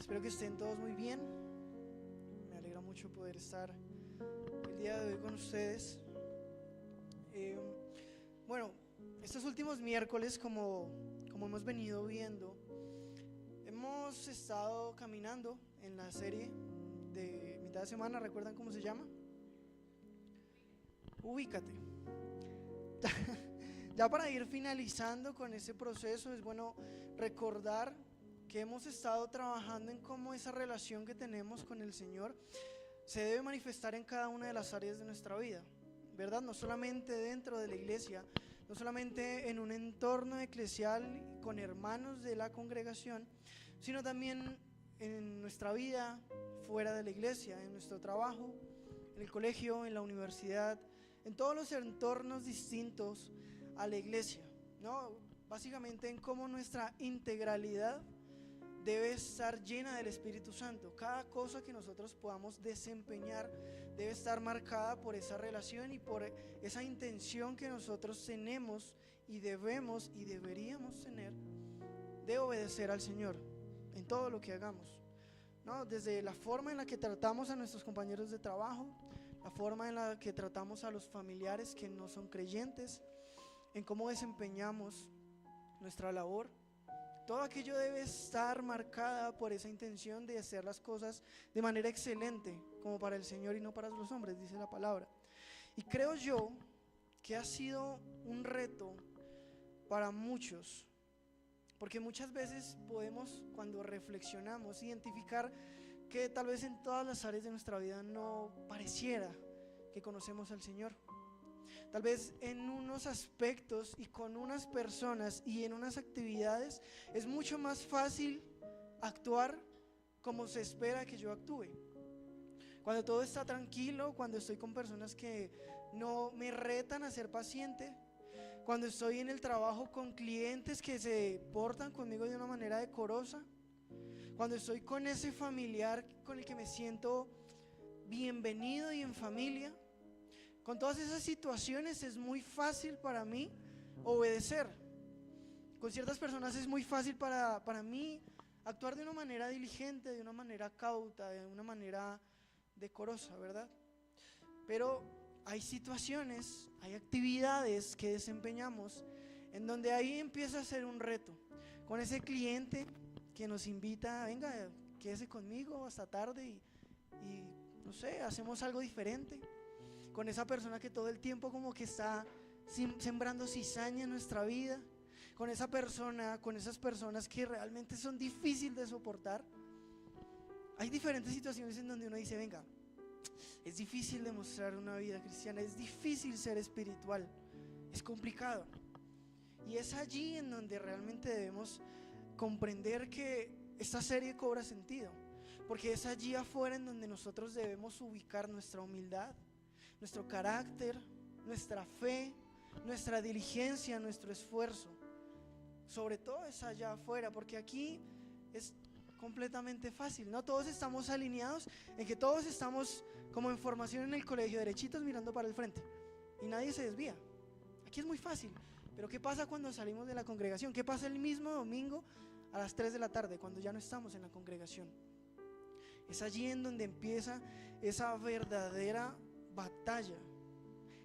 Espero que estén todos muy bien. Me alegra mucho poder estar el día de hoy con ustedes. Bueno, estos últimos miércoles, como hemos venido viendo, hemos estado caminando en la serie de mitad de semana. ¿Recuerdan cómo se llama? Ubícate. Ya para ir finalizando con ese proceso, es bueno recordar que hemos estado trabajando en cómo esa relación que tenemos con el Señor se debe manifestar en cada una de las áreas de nuestra vida, ¿verdad? No solamente dentro de la iglesia, no solamente en un entorno eclesial con hermanos de la congregación, sino también en nuestra vida fuera de la iglesia, en nuestro trabajo, en el colegio, en la universidad, en todos los entornos distintos a la iglesia, ¿no? Básicamente en cómo nuestra integralidad debe estar llena del Espíritu Santo. Cada cosa que nosotros podamos desempeñar debe estar marcada por esa relación y por esa intención que nosotros tenemos y debemos y deberíamos tener de obedecer al Señor en todo lo que hagamos, ¿no? Desde la forma en la que tratamos a nuestros compañeros de trabajo, la forma en la que tratamos a los familiares que no son creyentes, en cómo desempeñamos nuestra labor. Todo aquello debe estar marcada por esa intención de hacer las cosas de manera excelente, como para el Señor y no para los hombres, dice la palabra. Y creo yo que ha sido un reto para muchos, porque muchas veces podemos, cuando reflexionamos, identificar que tal vez en todas las áreas de nuestra vida no pareciera que conocemos al Señor. Tal vez en unos aspectos y con unas personas y en unas actividades es mucho más fácil actuar como se espera que yo actúe. Cuando todo está tranquilo, cuando estoy con personas que no me retan a ser paciente, cuando estoy en el trabajo con clientes que se portan conmigo de una manera decorosa, cuando estoy con ese familiar con el que me siento bienvenido y en familia. Con todas esas situaciones es muy fácil para mí obedecer. Con ciertas personas es muy fácil para mí actuar de una manera diligente, de una manera cauta, de una manera decorosa, ¿verdad? Pero hay situaciones, hay actividades que desempeñamos en donde ahí empieza a ser un reto. Con ese cliente que nos invita, venga, quédese conmigo hasta tarde y no sé, hacemos algo diferente. Con esa persona que todo el tiempo como que está sembrando cizaña en nuestra vida, con esa persona, con esas personas que realmente son difíciles de soportar. Hay diferentes situaciones en donde uno dice, venga, es difícil demostrar una vida cristiana, es difícil ser espiritual, es complicado. Y es allí en donde realmente debemos comprender que esta serie cobra sentido, porque es allí afuera en donde nosotros debemos ubicar nuestra humildad, nuestro carácter, nuestra fe, nuestra diligencia, nuestro esfuerzo. Sobre todo es allá afuera, porque aquí es completamente fácil, ¿no? Todos estamos alineados en que todos estamos como en formación en el colegio, derechitos mirando para el frente, y nadie se desvía. Aquí es muy fácil, pero ¿qué pasa cuando salimos de la congregación? ¿Qué pasa el mismo domingo a las 3 de la tarde cuando ya no estamos en la congregación? Es allí en donde empieza esa verdadera batalla.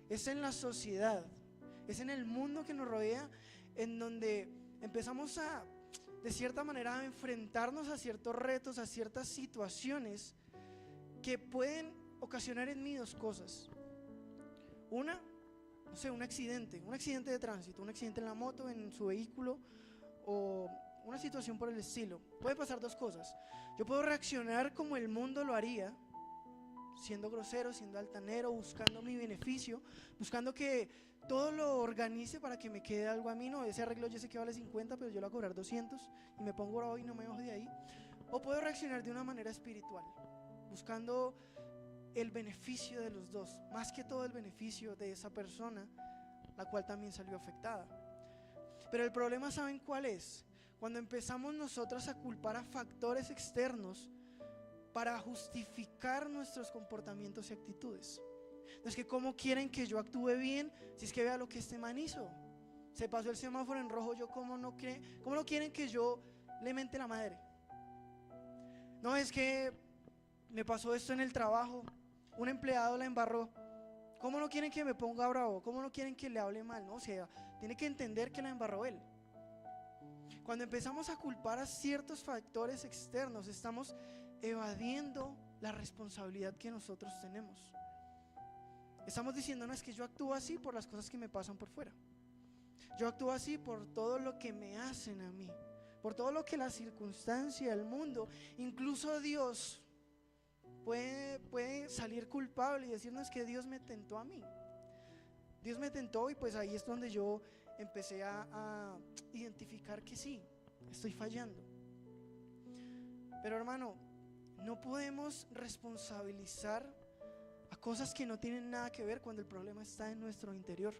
Es en la sociedad, es en el mundo que nos rodea, en donde empezamos a, de cierta manera, a enfrentarnos a ciertos retos, a ciertas situaciones que pueden ocasionar en mí dos cosas. Una, no sé, un accidente de tránsito, un accidente en la moto, en su vehículo, o una situación por el estilo. Puede pasar dos cosas. Yo puedo reaccionar como el mundo lo haría, siendo grosero, siendo altanero, buscando mi beneficio, buscando que todo lo organice para que me quede algo a mí. No, ese arreglo yo sé que vale 50, pero yo lo voy a cobrar 200 y me pongo bravo y no me bajo de ahí. O puedo reaccionar de una manera espiritual, buscando el beneficio de los dos, más que todo el beneficio de esa persona, la cual también salió afectada. Pero el problema, ¿saben cuál es? Cuando empezamos nosotros a culpar a factores externos para justificar nuestros comportamientos y actitudes. Es que ¿cómo quieren que yo actúe bien si es que vea lo que este man hizo? Se pasó el semáforo en rojo, ¿cómo no quieren que yo le mente la madre? No, es que me pasó esto en el trabajo, un empleado la embarró. ¿Cómo no quieren que me ponga bravo? ¿Cómo no quieren que le hable mal? No, o sea, tiene que entender que la embarró él. Cuando empezamos a culpar a ciertos factores externos, estamos evadiendo la responsabilidad que nosotros tenemos. Estamos diciendo, no, es que yo actúo así por las cosas que me pasan por fuera. Yo actúo así por todo lo que me hacen a mí, por todo lo que la circunstancia, el mundo, incluso Dios puede salir culpable y decirnos que Dios me tentó a mí. Dios me tentó, y pues ahí es donde yo empecé a identificar que sí, estoy fallando. Pero hermano, no podemos responsabilizar a cosas que no tienen nada que ver cuando el problema está en nuestro interior.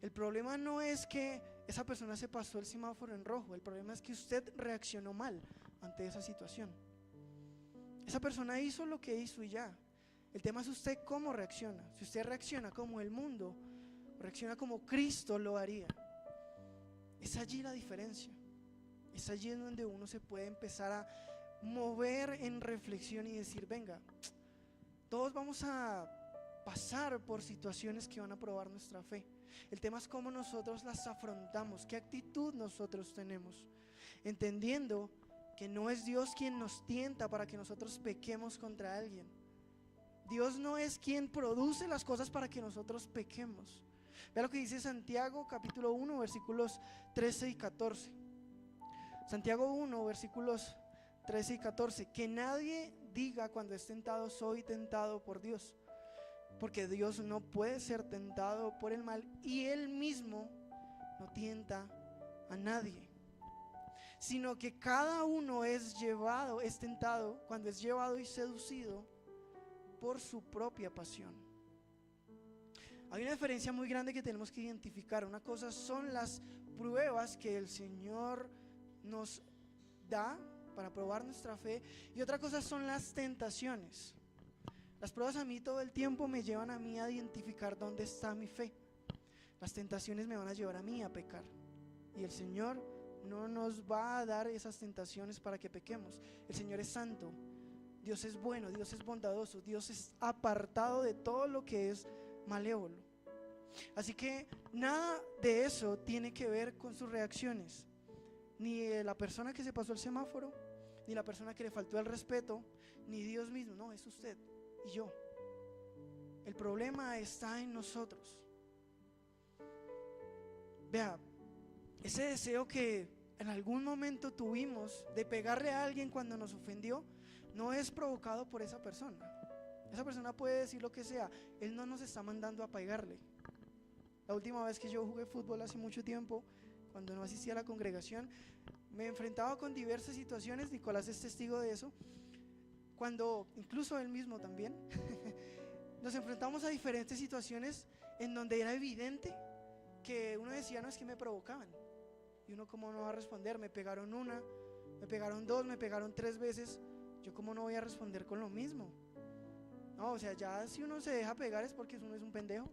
El problema no es que esa persona se pasó el semáforo en rojo, el problema es que usted reaccionó mal ante esa situación. Esa persona hizo lo que hizo y ya. El tema es usted cómo reacciona. Si usted reacciona como el mundo, reacciona como Cristo lo haría. Es allí la diferencia. Es allí en donde uno se puede empezar a mover en reflexión y decir, venga, todos vamos a pasar por situaciones que van a probar nuestra fe. El tema es cómo nosotros las afrontamos, qué actitud nosotros tenemos, entendiendo que no es Dios quien nos tienta para que nosotros pequemos contra alguien. Dios no es quien produce las cosas para que nosotros pequemos. Vea lo que dice Santiago capítulo 1 versículos 13 y 14. Santiago 1 versículos 13 y 14. Que nadie diga cuando es tentado, soy tentado por Dios, porque Dios no puede ser tentado por el mal, y Él mismo no tienta a nadie, sino que cada uno es tentado cuando es llevado y seducido por su propia pasión. Hay una diferencia muy grande que tenemos que identificar. Una cosa son las pruebas que el Señor nos da para probar nuestra fe, y otra cosa son las tentaciones. Las pruebas a mí todo el tiempo me llevan a mí a identificar dónde está mi fe. Las tentaciones me van a llevar a mí a pecar, y el Señor no nos va a dar esas tentaciones para que pequemos. El Señor es santo, Dios es bueno, Dios es bondadoso, Dios es apartado de todo lo que es malévolo. Así que nada de eso tiene que ver con sus reacciones, ni la persona que se pasó el semáforo, ni la persona que le faltó el respeto, ni Dios mismo. No, es usted y yo. El problema está en nosotros. Vea, ese deseo que en algún momento tuvimos de pegarle a alguien cuando nos ofendió, no es provocado por esa persona. Esa persona puede decir lo que sea, Él no nos está mandando a pegarle. La última vez que yo jugué fútbol hace mucho tiempo, cuando no asistía a la congregación, me enfrentaba con diversas situaciones. Nicolás es testigo de eso. Cuando, incluso él mismo también, nos enfrentamos a diferentes situaciones en donde era evidente que uno decía, no, es que me provocaban. Y uno, ¿cómo no va a responder? Me pegaron una, me pegaron dos, me pegaron 3 veces. Yo, ¿cómo no voy a responder con lo mismo? No, o sea, ya si uno se deja pegar es porque uno es un pendejo.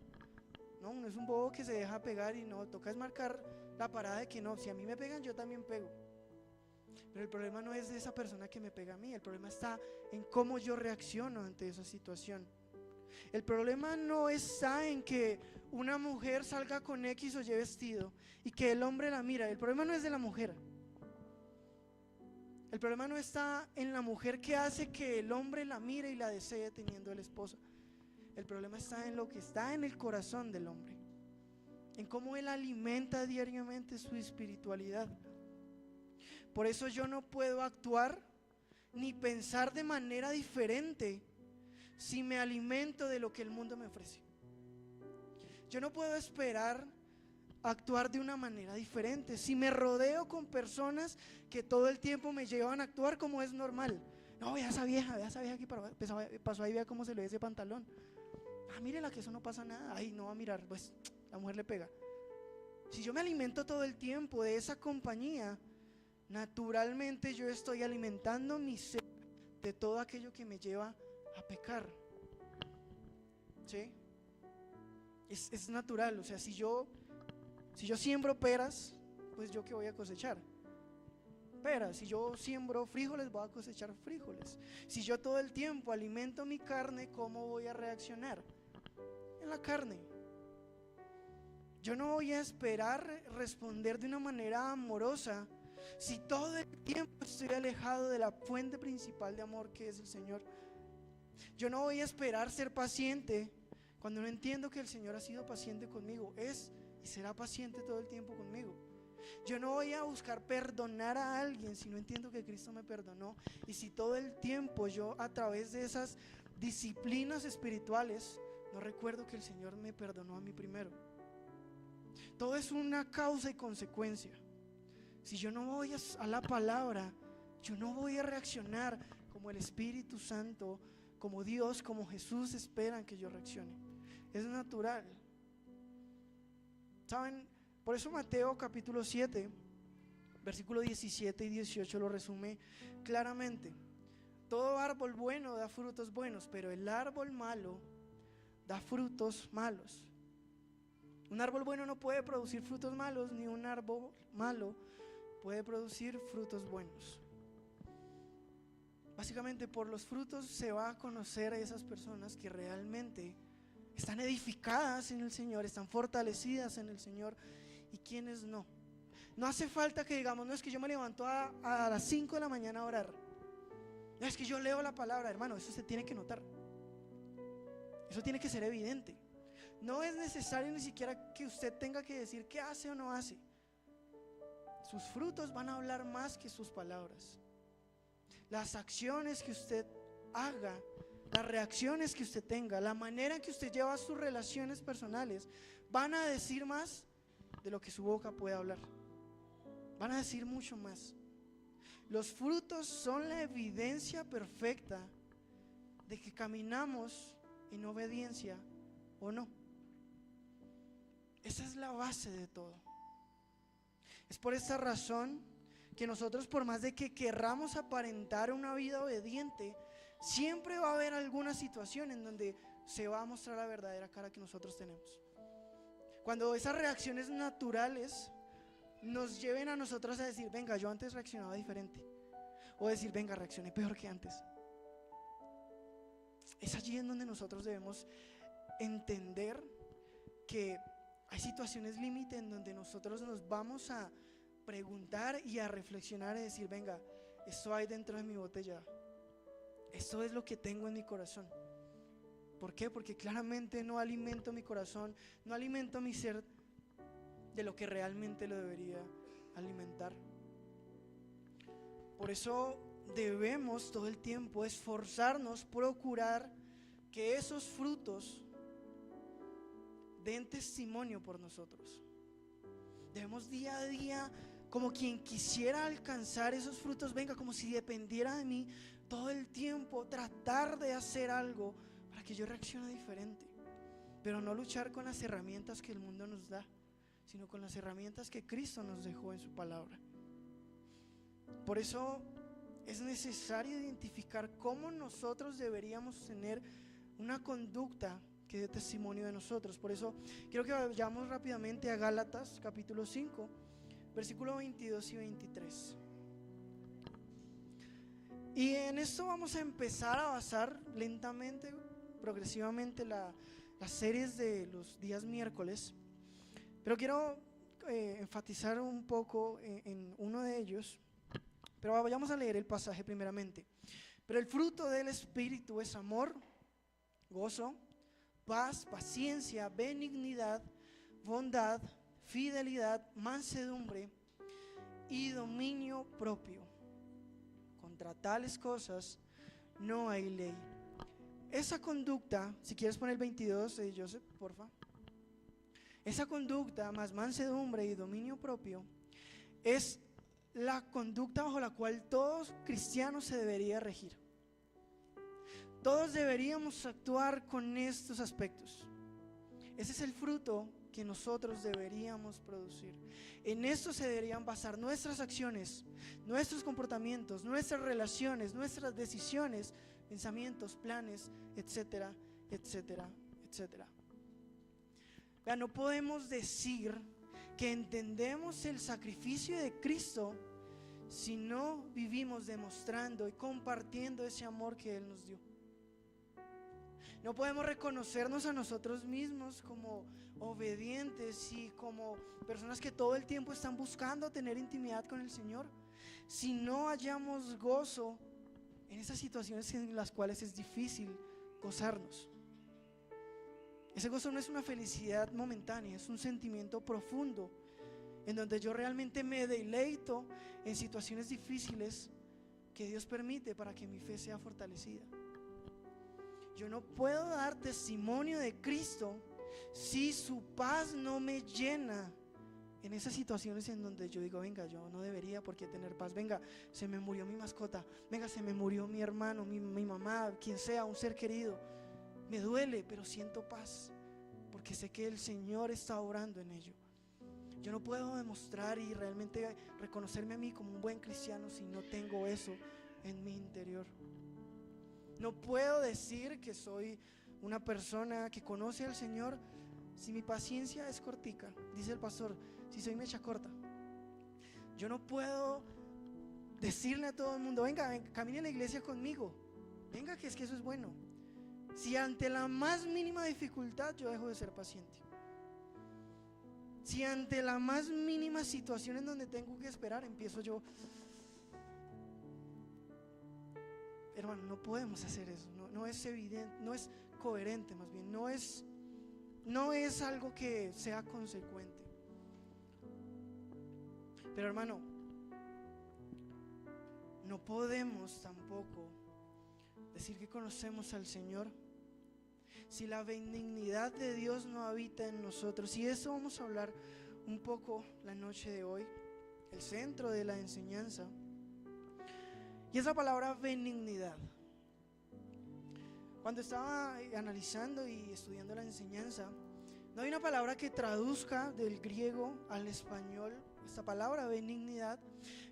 No, uno es un bobo que se deja pegar, y no, toca es marcar la parada de que no, si a mí me pegan yo también pego. Pero el problema no es de esa persona que me pega a mí, el problema está en cómo yo reacciono ante esa situación. El problema no está en que una mujer salga con X o Y vestido y que el hombre la mira. El problema no es de la mujer. El problema no está en la mujer que hace que el hombre la mire y la desee teniendo el esposo. El problema está en lo que está en el corazón del hombre, en cómo él alimenta diariamente su espiritualidad. Por eso yo no puedo actuar ni pensar de manera diferente si me alimento de lo que el mundo me ofrece. Yo no puedo esperar actuar de una manera diferente si me rodeo con personas que todo el tiempo me llevan a actuar como es normal. No, vea esa vieja que pasó ahí, vea cómo se le ve ese pantalón. Ah, mírela, que eso no pasa nada. Ay, no va a mirar, pues la mujer le pega. Si yo me alimento todo el tiempo de esa compañía, naturalmente yo estoy alimentando mi ser de todo aquello que me lleva a pecar. ¿Sí? Es natural. O sea, si yo siembro peras, pues yo qué voy a cosechar. peras. Si yo siembro frijoles, voy a cosechar frijoles. Si yo todo el tiempo alimento mi carne, ¿cómo voy a reaccionar? En la carne. Yo no voy a esperar responder de una manera amorosa si todo el tiempo estoy alejado de la fuente principal de amor, que es el Señor. Yo no voy a esperar ser paciente cuando no entiendo que el Señor ha sido paciente conmigo. Es y será paciente todo el tiempo conmigo. Yo no voy a buscar perdonar a alguien si no entiendo que Cristo me perdonó. Y si todo el tiempo yo, a través de esas disciplinas espirituales, no recuerdo que el Señor me perdonó a mí primero. Todo es una causa y consecuencia. Si yo no voy a la palabra, yo no voy a reaccionar como el Espíritu Santo, como Dios, como Jesús esperan que yo reaccione. Es natural. ¿Saben? Por eso Mateo capítulo 7, versículo 17 y 18 lo resume claramente. Todo árbol bueno da frutos buenos, pero el árbol malo da frutos malos. Un árbol bueno no puede producir frutos malos, ni un árbol malo puede producir frutos buenos. Básicamente, por los frutos se va a conocer a esas personas que realmente están edificadas en el Señor, están fortalecidas en el Señor, y quienes no. No hace falta que digamos, no es que yo me levanto a las 5 de la mañana a orar, no es que yo leo la palabra, hermano, eso se tiene que notar, eso tiene que ser evidente. No es necesario ni siquiera que usted tenga que decir qué hace o no hace. Sus frutos van a hablar más que sus palabras. Las acciones que usted haga, las reacciones que usted tenga, la manera en que usted lleva sus relaciones personales, van a decir más de lo que su boca puede hablar. Van a decir mucho más. Los frutos son la evidencia perfecta de que caminamos en obediencia o no. Esa es la base de todo. Es por esta razón que nosotros, por más de que querramos aparentar una vida obediente, siempre va a haber alguna situación en donde se va a mostrar la verdadera cara que nosotros tenemos. Cuando esas reacciones naturales nos lleven a nosotros a decir, venga, yo antes reaccionaba diferente, o decir, venga, reaccioné peor que antes. Es allí en donde nosotros debemos entender que hay situaciones límite en donde nosotros nos vamos a preguntar y a reflexionar y decir, venga, esto hay dentro de mi botella, esto es lo que tengo en mi corazón. ¿Por qué? Porque claramente no alimento mi corazón, no alimento mi ser de lo que realmente lo debería alimentar. Por eso debemos todo el tiempo esforzarnos, procurar que esos frutos den testimonio por nosotros. Debemos día a día, como quien quisiera alcanzar esos frutos, venga, como si dependiera de mí, todo el tiempo tratar de hacer algo para que yo reaccione diferente, pero no luchar con las herramientas que el mundo nos da, sino con las herramientas que Cristo nos dejó en su palabra. Por eso es necesario identificar cómo nosotros deberíamos tener una conducta que dé testimonio de nosotros. Por eso quiero que vayamos rápidamente a Gálatas capítulo 5, versículo 22 y 23. Y en esto vamos a empezar a basar lentamente, progresivamente las series de los días miércoles. Pero quiero enfatizar un poco en uno de ellos. Pero vayamos a leer el pasaje primeramente. Pero el fruto del Espíritu es amor, gozo, paz, paciencia, benignidad, bondad, fidelidad, mansedumbre y dominio propio. Contra tales cosas no hay ley. Esa conducta, si quieres poner el 22, Joseph, porfa. Esa conducta más mansedumbre y dominio propio es la conducta bajo la cual todos cristianos se debería regir. Todos deberíamos actuar con estos aspectos. Ese es el fruto que nosotros deberíamos producir. En esto se deberían basar nuestras acciones, nuestros comportamientos, nuestras relaciones, nuestras decisiones, pensamientos, planes, etcétera, etcétera, etcétera. Vean, no podemos decir que entendemos el sacrificio de Cristo si no vivimos demostrando y compartiendo ese amor que Él nos dio. No podemos reconocernos a nosotros mismos como obedientes y como personas que todo el tiempo están buscando tener intimidad con el Señor si no hallamos gozo en esas situaciones en las cuales es difícil gozarnos. Ese gozo no es una felicidad momentánea, es un sentimiento profundo en donde yo realmente me deleito en situaciones difíciles que Dios permite para que mi fe sea fortalecida. Yo no puedo dar testimonio de Cristo si su paz no me llena en esas situaciones en donde yo digo, venga, yo no debería por qué tener paz. Venga, se me murió mi mascota. Venga, se me murió mi hermano, mi mamá, quien sea, un ser querido. Me duele, pero siento paz porque sé que el Señor está obrando en ello. Yo no puedo demostrar y realmente reconocerme a mí como un buen cristiano si no tengo eso en mi interior. No puedo decir que soy una persona que conoce al Señor si mi paciencia es cortica. Dice el pastor, si soy mecha corta. Yo no puedo decirle a todo el mundo, venga, camine a la iglesia conmigo. Venga, que es que eso es bueno. Si ante la más mínima dificultad yo dejo de ser paciente. Si ante la más mínima situación en donde tengo que esperar empiezo yo. Hermano, no podemos hacer eso. No es evidente, no es coherente, más bien no es algo que sea consecuente. Pero hermano, no podemos tampoco decir que conocemos al Señor si la benignidad de Dios no habita en nosotros. Y de eso vamos a hablar un poco la noche de hoy, el centro de la enseñanza. Y esa palabra benignidad, cuando estaba analizando y estudiando la enseñanza, no hay una palabra que traduzca del griego al español esta palabra benignidad,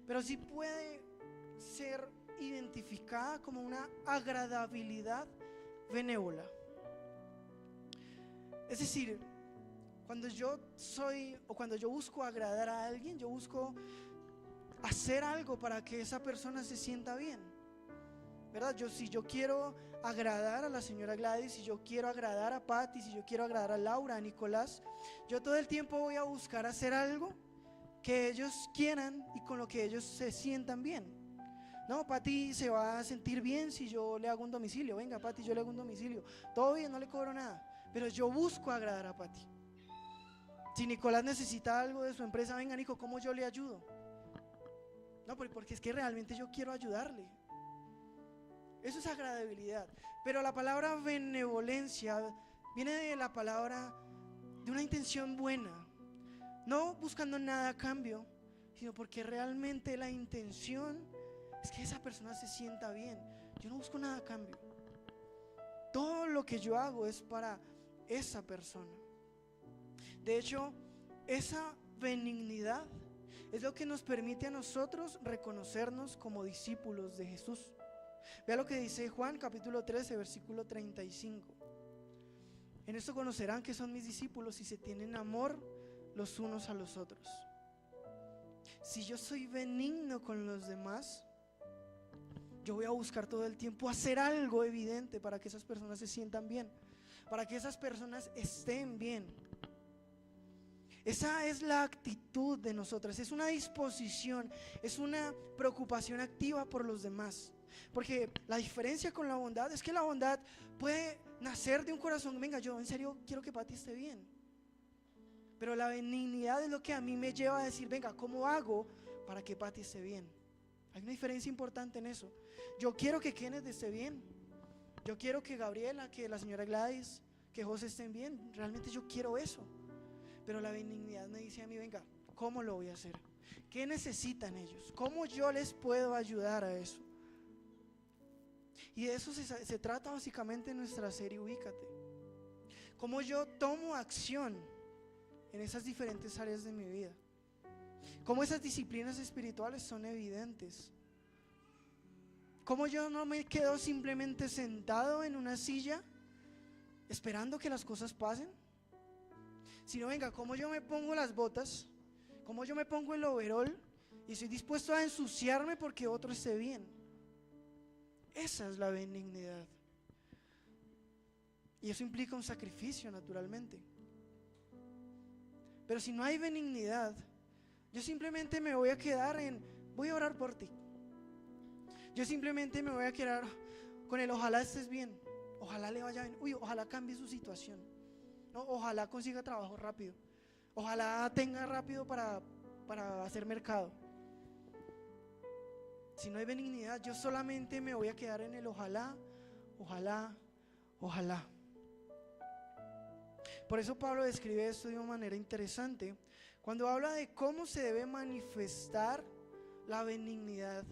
pero sí puede ser identificada como una agradabilidad benévola. Es decir, cuando yo busco agradar a alguien, yo busco hacer algo para que esa persona se sienta bien, ¿verdad? Si yo quiero agradar a la señora Gladys, si yo quiero agradar a Patty, si yo quiero agradar a Laura, a Nicolás, yo todo el tiempo voy a buscar hacer algo que ellos quieran y con lo que ellos se sientan bien. No, Patty se va a sentir bien si yo le hago un domicilio. Venga, Patty, yo le hago un domicilio. Todo bien, no le cobro nada, pero yo busco agradar a Patty. Si Nicolás necesita algo de su empresa, venga, Nico, ¿cómo yo le ayudo? No, porque es que realmente yo quiero ayudarle. Eso es agradabilidad. Pero la palabra benevolencia viene de la palabra de una intención buena, no buscando nada a cambio, sino porque realmente la intención es que esa persona se sienta bien. Yo no busco nada a cambio. Todo lo que yo hago es para esa persona. De hecho, esa benignidad es lo que nos permite a nosotros reconocernos como discípulos de Jesús. Vea lo que dice Juan capítulo 13 versículo 35. En esto conocerán que son mis discípulos si se tienen amor los unos a los otros. Si yo soy benigno con los demás, yo voy a buscar todo el tiempo hacer algo evidente para que esas personas se sientan bien, para que esas personas estén bien. Esa es la actitud de nosotras, es una disposición, es una preocupación activa por los demás. Porque la diferencia con la bondad es que la bondad puede nacer de un corazón, venga, yo en serio quiero que Patty esté bien. Pero la benignidad es lo que a mí me lleva a decir, venga, ¿cómo hago para que Patty esté bien? Hay una diferencia importante en eso. Yo quiero que Kenneth esté bien, yo quiero que Gabriela, que la señora Gladys, que José estén bien. Realmente yo quiero eso. Pero la benignidad me dice a mí, venga, ¿cómo lo voy a hacer? ¿Qué necesitan ellos? ¿Cómo yo les puedo ayudar a eso? Y de eso se trata básicamente en nuestra serie Ubícate. Cómo yo tomo acción en esas diferentes áreas de mi vida. Cómo esas disciplinas espirituales son evidentes. Cómo yo no me quedo simplemente sentado en una silla esperando que las cosas pasen, sino venga, cómo yo me pongo las botas, cómo yo me pongo el overol y estoy dispuesto a ensuciarme porque otro esté bien. Esa es la benignidad. Y eso implica un sacrificio, naturalmente. Pero si no hay benignidad, yo simplemente me voy a quedar en, voy a orar por ti. Yo simplemente me voy a quedar con el ojalá estés bien, ojalá le vaya bien, ojalá cambie su situación, ¿no? Ojalá consiga trabajo rápido, ojalá tenga rápido para hacer mercado. Si no hay benignidad, yo solamente me voy a quedar en el ojalá, ojalá, ojalá. Por eso Pablo describe esto de una manera interesante cuando habla de cómo se debe manifestar la benignidad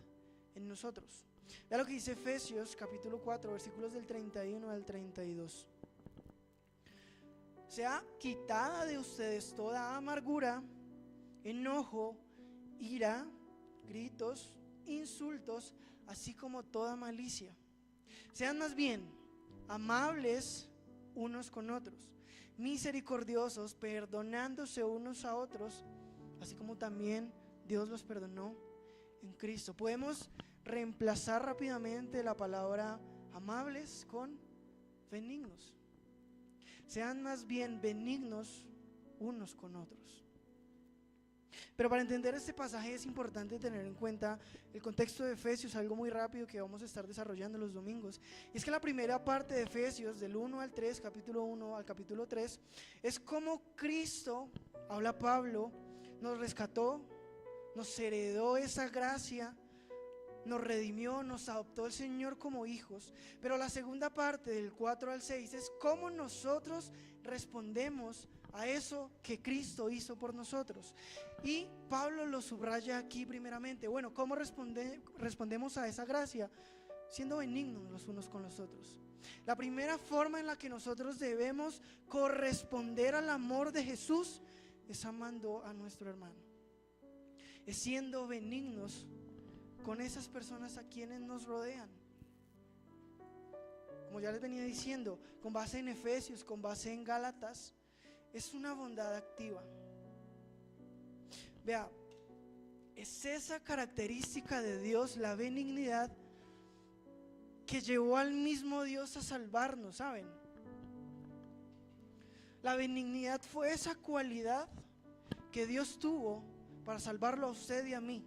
en nosotros. Vea lo que dice Efesios capítulo 4 versículos del 31 al 32. Sea quitada de ustedes toda amargura, enojo, ira, gritos, insultos, así como toda malicia. Sean más bien amables unos con otros, misericordiosos, perdonándose unos a otros, así como también Dios los perdonó en Cristo. Podemos reemplazar rápidamente la palabra amables con benignos. Sean más bien benignos unos con otros. Pero para entender este pasaje es importante tener en cuenta el contexto de Efesios, algo muy rápido que vamos a estar desarrollando los domingos. Y es que la primera parte de Efesios, del 1 al 3, capítulo 1 al capítulo 3, es como Cristo, habla Pablo, nos rescató, nos heredó esa gracia, nos redimió, nos adoptó el Señor como hijos. Pero la segunda parte, del 4 al 6, es cómo nosotros respondemos a eso que Cristo hizo por nosotros. Y Pablo lo subraya aquí primeramente. Bueno, ¿cómo respondemos a esa gracia? Siendo benignos los unos con los otros. La primera forma en la que nosotros debemos corresponder al amor de Jesús es amando a nuestro hermano, es siendo benignos con esas personas a quienes nos rodean. Como ya les venía diciendo, con base en Efesios, con base en Gálatas, es una bondad activa. Vea, es esa característica de Dios, la benignidad, que llevó al mismo Dios a salvarnos, ¿saben? La benignidad fue esa cualidad que Dios tuvo para salvarlo a usted y a mí,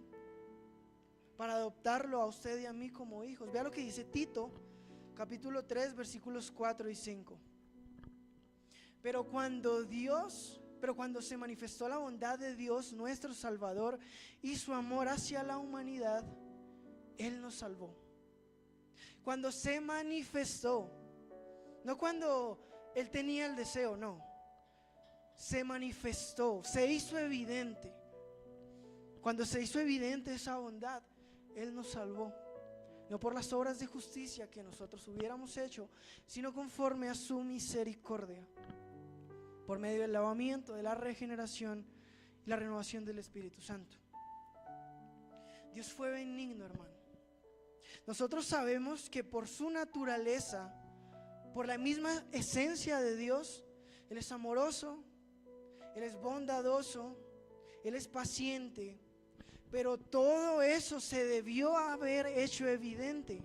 para adoptarlo a usted y a mí como hijos. Vea lo que dice Tito, capítulo 3, versículos 4 y 5. Pero cuando se manifestó la bondad de Dios nuestro Salvador y su amor hacia la humanidad, Él nos salvó. Cuando se manifestó, no cuando Él tenía el deseo, no, se manifestó, se hizo evidente. Cuando se hizo evidente esa bondad, Él nos salvó, no por las obras de justicia que nosotros hubiéramos hecho, sino conforme a su misericordia, por medio del lavamiento, de la regeneración y la renovación del Espíritu Santo. Dios fue benigno, hermano. Nosotros sabemos que por su naturaleza, por la misma esencia de Dios, Él es amoroso, Él es bondadoso, Él es paciente. Pero todo eso se debió haber hecho evidente.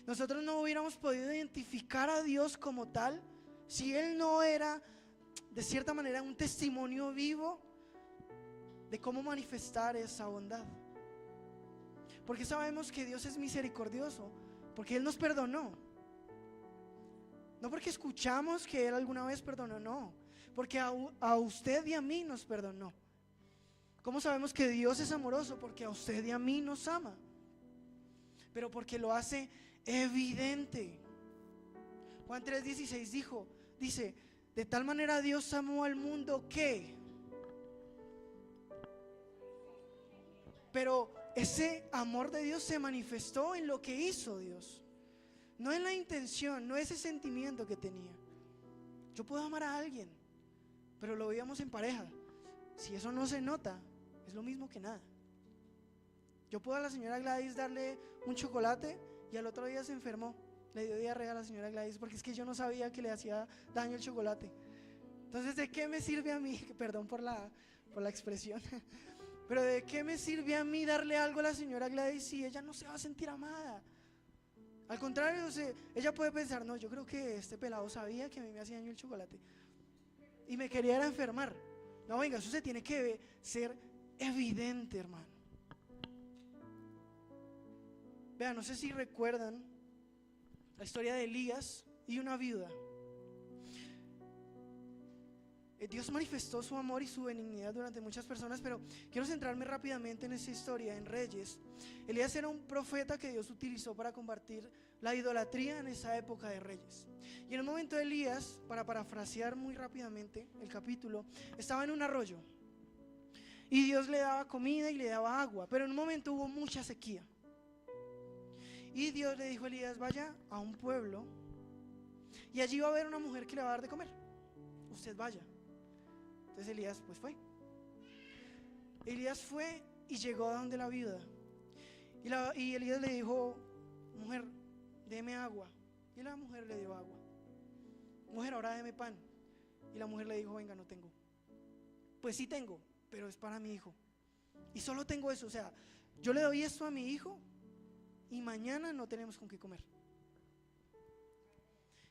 Nosotros no hubiéramos podido identificar a Dios como tal si Él no era, de cierta manera, un testimonio vivo de cómo manifestar esa bondad. Porque sabemos que Dios es misericordioso, porque Él nos perdonó. No porque escuchamos que Él alguna vez perdonó, no, porque a usted y a mí nos perdonó. ¿Cómo sabemos que Dios es amoroso? Porque a usted y a mí nos ama, pero porque lo hace evidente. Juan 3:16 dice, de tal manera Dios amó al mundo que. Pero ese amor de Dios se manifestó en lo que hizo Dios, no en la intención, no ese sentimiento que tenía. Yo puedo amar a alguien, pero lo veíamos en pareja. Si eso no se nota, es lo mismo que nada. Yo puedo a la señora Gladys darle un chocolate y al otro día se enfermó, le dio diarrea a la señora Gladys porque es que yo no sabía que le hacía daño el chocolate. Entonces, ¿de qué me sirve a mí? Perdón por la expresión. Pero ¿de qué me sirve a mí darle algo a la señora Gladys si ella no se va a sentir amada? Al contrario, ella puede pensar, no, yo creo que este pelado sabía que a mí me hacía daño el chocolate y me quería era enfermar. No, venga, eso se tiene que ser evidente, hermano. Vean, no sé si recuerdan la historia de Elías y una viuda. Dios manifestó su amor y su benignidad durante muchas personas, pero quiero centrarme rápidamente en esa historia, en Reyes. Elías era un profeta que Dios utilizó para combatir la idolatría en esa época de Reyes. Y en un momento Elías, para parafrasear muy rápidamente el capítulo, estaba en un arroyo y Dios le daba comida y le daba agua, pero en un momento hubo mucha sequía. Y Dios le dijo a Elías, vaya a un pueblo y allí va a haber una mujer que le va a dar de comer. Usted vaya. Entonces Elías pues fue. Elías fue y llegó a donde la viuda. Y Elías le dijo, mujer, deme agua. Y la mujer le dio agua. Mujer, ahora deme pan. Y la mujer le dijo, venga, no tengo. Pues sí tengo, pero es para mi hijo. Y solo tengo eso, o sea, yo le doy esto a mi hijo y mañana no tenemos con qué comer.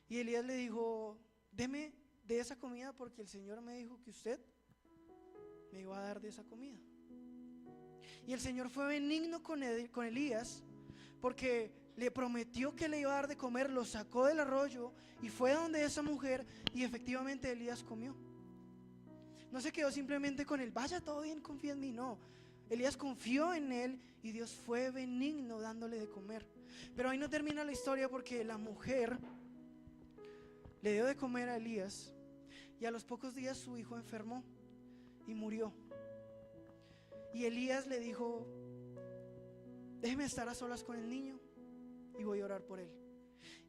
Y Elías le dijo, deme de esa comida porque el Señor me dijo que usted me iba a dar de esa comida. Y el Señor fue benigno con Elías porque le prometió que le iba a dar de comer, lo sacó del arroyo y fue donde esa mujer y efectivamente Elías comió. No se quedó simplemente con él, vaya, todo bien, confía en mí, no. Elías confió en él y Dios fue benigno dándole de comer. Pero ahí no termina la historia porque la mujer le dio de comer a Elías y a los pocos días su hijo enfermó y murió. Y Elías le dijo, déjeme estar a solas con el niño y voy a orar por él.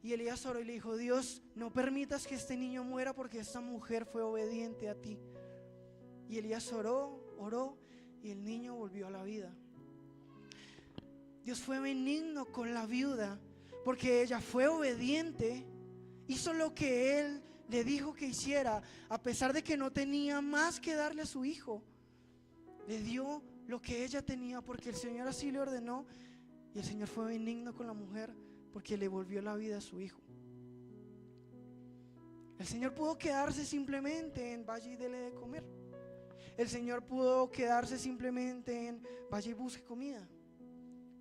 Y Elías oró y le dijo, Dios, no permitas que este niño muera porque esta mujer fue obediente a ti. Y Elías oró y el niño volvió a la vida. Dios fue benigno con la viuda porque ella fue obediente, hizo lo que él le dijo que hiciera, a pesar de que no tenía más que darle a su hijo. Le dio lo que ella tenía porque el Señor así le ordenó. Y el Señor fue benigno con la mujer porque le volvió la vida a su hijo. El Señor pudo quedarse simplemente en vaya y dele de comer. El Señor pudo quedarse simplemente en vaya y busque comida.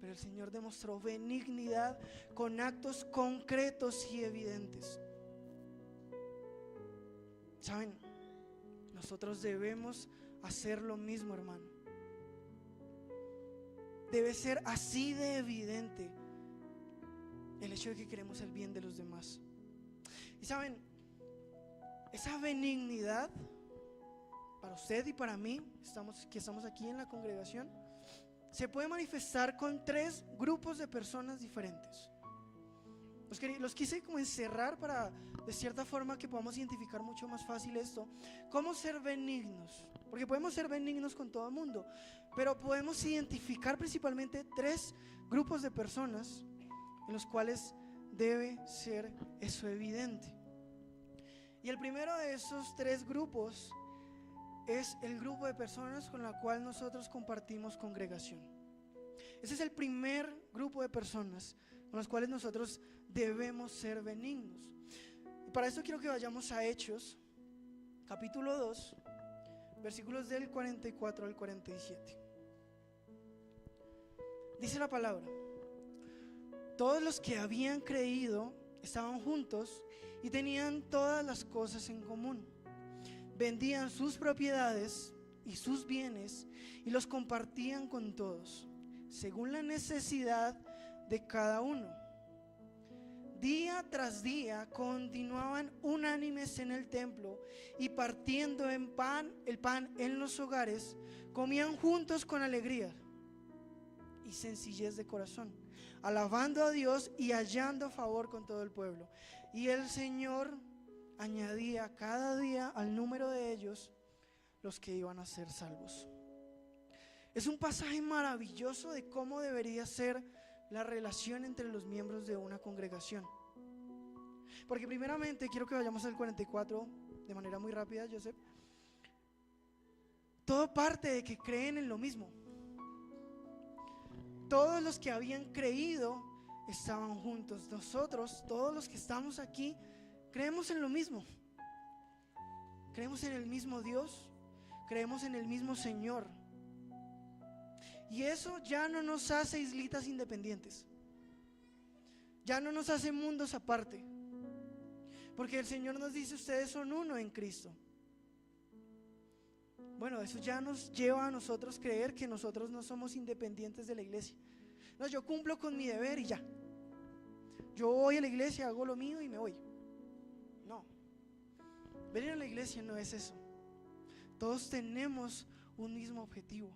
Pero el Señor demostró benignidad con actos concretos y evidentes. ¿Saben? Nosotros debemos hacer lo mismo, hermano. Debe ser así de evidente el hecho de que queremos el bien de los demás. Y saben, esa benignidad para usted y para mí, que estamos aquí en la congregación, se puede manifestar con 3 grupos de personas diferentes. Los quise como encerrar para de cierta forma que podamos identificar mucho más fácil esto. ¿Cómo ser benignos? Porque podemos ser benignos con todo el mundo, pero podemos identificar principalmente 3 grupos de personas en los cuales debe ser eso evidente. Y el primero de esos 3 grupos es el grupo de personas con la cual nosotros compartimos congregación. Ese es el primer grupo de personas con los cuales nosotros debemos ser benignos. Y para esto quiero que vayamos a Hechos, capítulo 2, versículos del 44 al 47. Dice la palabra: todos los que habían creído estaban juntos y tenían todas las cosas en común. Vendían sus propiedades y sus bienes y los compartían con todos, según la necesidad de cada uno. Día tras día continuaban unánimes en el templo y partiendo el pan en los hogares, comían juntos con alegría y sencillez de corazón, alabando a Dios y hallando favor con todo el pueblo. Y el Señor añadía cada día al número de ellos los que iban a ser salvos. Es un pasaje maravilloso de cómo debería ser la relación entre los miembros de una congregación. Porque primeramente quiero que vayamos al 44 de manera muy rápida, Joseph. Todo parte de que creen en lo mismo. todos los que habían creído estaban juntos. Nosotros, todos los que estamos aquí, creemos en lo mismo. Creemos en el mismo Dios, creemos en el mismo Señor. Y eso ya no nos hace islitas independientes, ya no nos hace mundos aparte, porque el Señor nos dice: ustedes son uno en Cristo. Bueno, eso ya nos lleva a nosotros creer que nosotros no somos independientes de la iglesia. No, yo cumplo con mi deber y ya. Yo voy a la iglesia, hago lo mío y me voy. No, venir a la iglesia no es eso. Todos tenemos un mismo objetivo.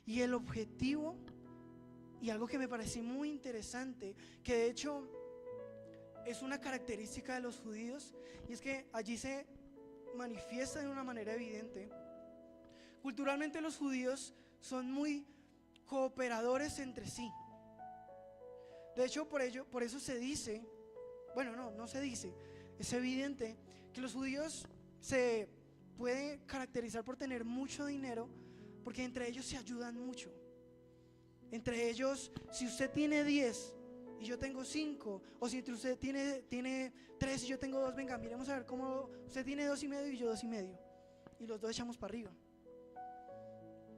Y el objetivo, y algo que me pareció muy interesante, que de hecho es una característica de los judíos, y es que allí se manifiesta de una manera evidente. Culturalmente los judíos son muy cooperadores entre sí. De hecho, por eso se dice, bueno, no se dice, es evidente que los judíos se pueden caracterizar por tener mucho dinero, porque entre ellos se ayudan mucho. Entre ellos, si usted tiene 10 y yo tengo 5, o si usted tiene 3 y yo tengo 2, venga, miremos a ver cómo usted tiene 2,5 y yo 2,5, y los dos echamos para arriba.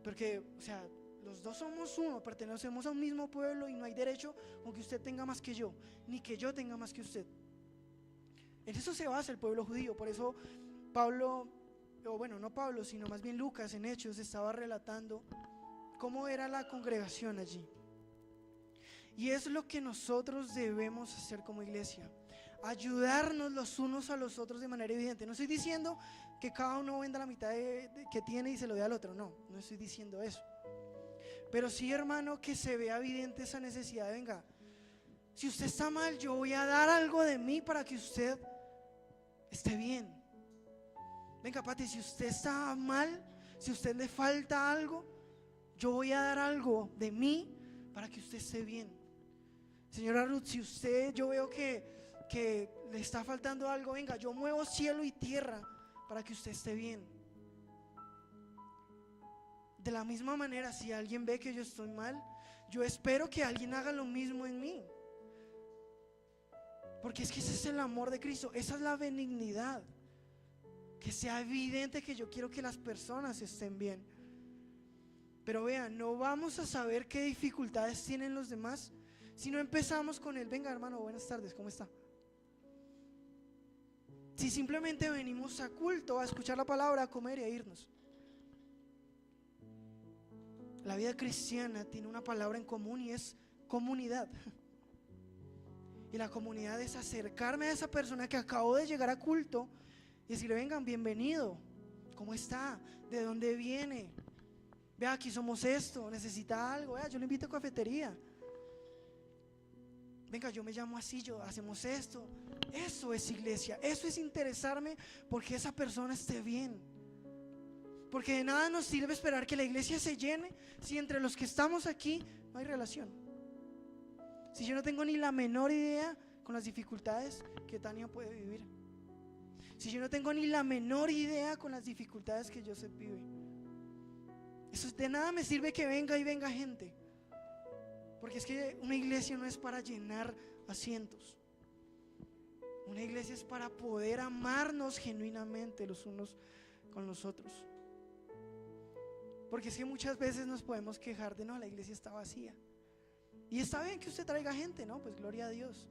Porque, o sea, los dos somos uno, pertenecemos a un mismo pueblo y no hay derecho con que usted tenga más que yo, ni que yo tenga más que usted. En eso se basa el pueblo judío. Por eso Pablo, o bueno, no Pablo, sino más bien Lucas en Hechos estaba relatando cómo era la congregación allí. Y es lo que nosotros debemos hacer como iglesia: ayudarnos los unos a los otros de manera evidente. No estoy diciendo que cada uno venda la mitad que tiene y se lo dé al otro, no estoy diciendo eso. Pero sí, hermano, que se vea evidente esa necesidad. Venga, si usted está mal, yo voy a dar algo de mí para que usted esté bien. Venga, Pati, si usted está mal, si a usted le falta algo, yo voy a dar algo de mí para que usted esté bien. Señora Ruth, si yo veo que le está faltando algo, venga, yo muevo cielo y tierra para que usted esté bien. De la misma manera, si alguien ve que yo estoy mal, yo espero que alguien haga lo mismo en mí. Porque es que ese es el amor de Cristo, esa es la benignidad. Que sea evidente que yo quiero que las personas estén bien. Pero vean, no vamos a saber qué dificultades tienen los demás si no empezamos con el: venga, hermano, buenas tardes, ¿cómo está? Si simplemente venimos a culto, a escuchar la palabra, a comer y a irnos. La vida cristiana tiene una palabra en común y es comunidad. Y la comunidad es acercarme a esa persona que acabó de llegar a culto y decirle: vengan, bienvenido, ¿cómo está? ¿De dónde viene? Vea, aquí somos esto, necesita algo, vea, yo le invito a cafetería. Venga, yo me llamo así, hacemos esto. Eso es iglesia, eso es interesarme porque esa persona esté bien. Porque de nada nos sirve esperar que la iglesia se llene si entre los que estamos aquí no hay relación. Si yo no tengo ni la menor idea con las dificultades que Tania puede vivir. Si yo no tengo ni la menor idea con las dificultades que Joseph vive. Eso de nada me sirve que venga y venga gente. Porque es que una iglesia no es para llenar asientos. Una iglesia es para poder amarnos genuinamente los unos con los otros. Porque es que muchas veces nos podemos quejar de: no, la iglesia está vacía. Y está bien que usted traiga gente, ¿no? Pues gloria a Dios.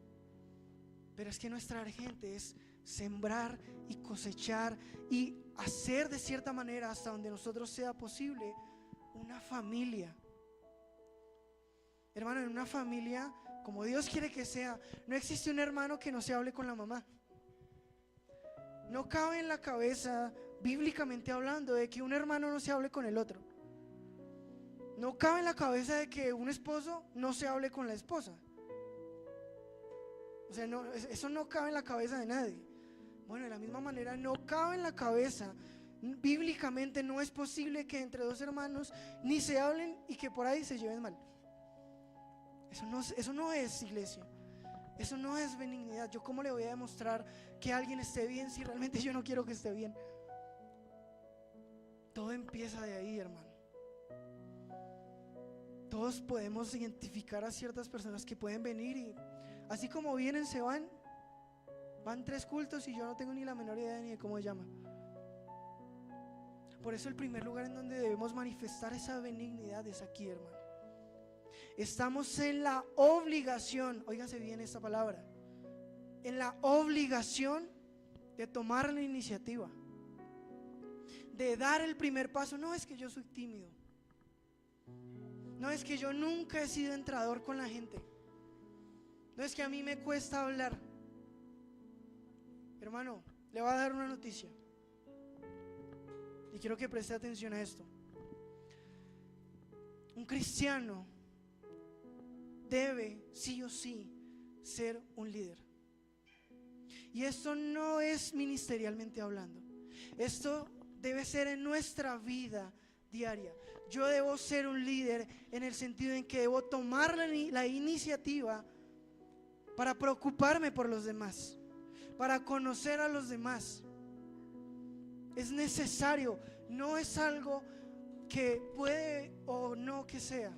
Pero es que no es traer gente, es sembrar y cosechar y hacer de cierta manera, hasta donde nosotros sea posible, una familia. Hermano, en una familia, como Dios quiere que sea, no existe un hermano que no se hable con la mamá. No cabe en la cabeza, bíblicamente hablando, de que un hermano no se hable con el otro. No cabe en la cabeza de que un esposo no se hable con la esposa. O sea, eso no cabe en la cabeza de nadie. Bueno, de la misma manera no cabe en la cabeza, bíblicamente no es posible que entre dos hermanos ni se hablen y que por ahí se lleven mal. Eso no es iglesia. Eso no es benignidad. Yo cómo le voy a demostrar que alguien esté bien si realmente yo no quiero que esté bien. Todo empieza de ahí, hermano. todos podemos identificar a ciertas personas que pueden venir y así como vienen se van 3 cultos y yo no tengo ni la menor idea ni de cómo se llama. Por eso el primer lugar en donde debemos manifestar esa benignidad es aquí, hermano. Estamos en la obligación, óigase bien esta palabra, en la obligación de tomar la iniciativa, de dar el primer paso. No es que yo soy tímido, no es que yo nunca he sido entrador con la gente, no es que a mí me cuesta hablar. Hermano, le voy a dar una noticia y quiero que preste atención a esto. Un cristiano debe sí o sí ser un líder. Y esto no es ministerialmente hablando, esto debe ser en nuestra vida diaria. Yo debo ser un líder en el sentido en que debo tomar la iniciativa para preocuparme por los demás, para conocer a los demás. Es necesario, no es algo que puede o no que sea.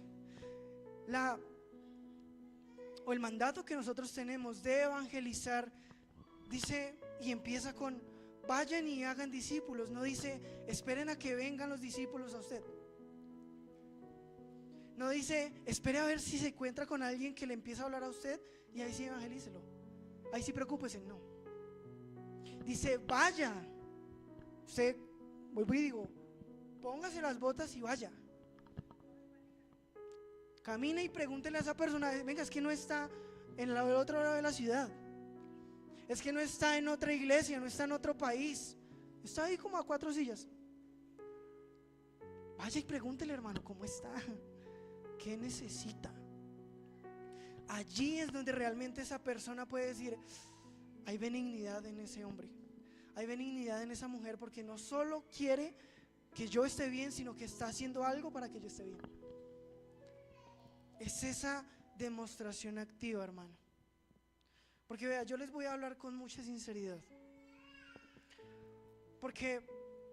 El mandato que nosotros tenemos de evangelizar dice y empieza con vayan y hagan discípulos. No dice esperen a que vengan los discípulos a usted. No dice espere a ver si se encuentra con alguien que le empieza a hablar a usted y ahí sí evangelícelo, ahí sí preocúpese. No, dice vaya. Usted, vuelvo y digo, póngase las botas y vaya. Camine y pregúntele a esa persona, venga, es que no está en el otro lado de la ciudad, es que no está en otra iglesia, no está en otro país, está ahí como a 4 sillas. Vaya y pregúntele, hermano, ¿cómo está? ¿Qué necesita? Allí es donde realmente esa persona puede decir, hay benignidad en ese hombre, hay benignidad en esa mujer, porque no solo quiere que yo esté bien, sino que está haciendo algo para que yo esté bien. Es esa demostración activa, hermano. Porque vea, yo les voy a hablar con mucha sinceridad, porque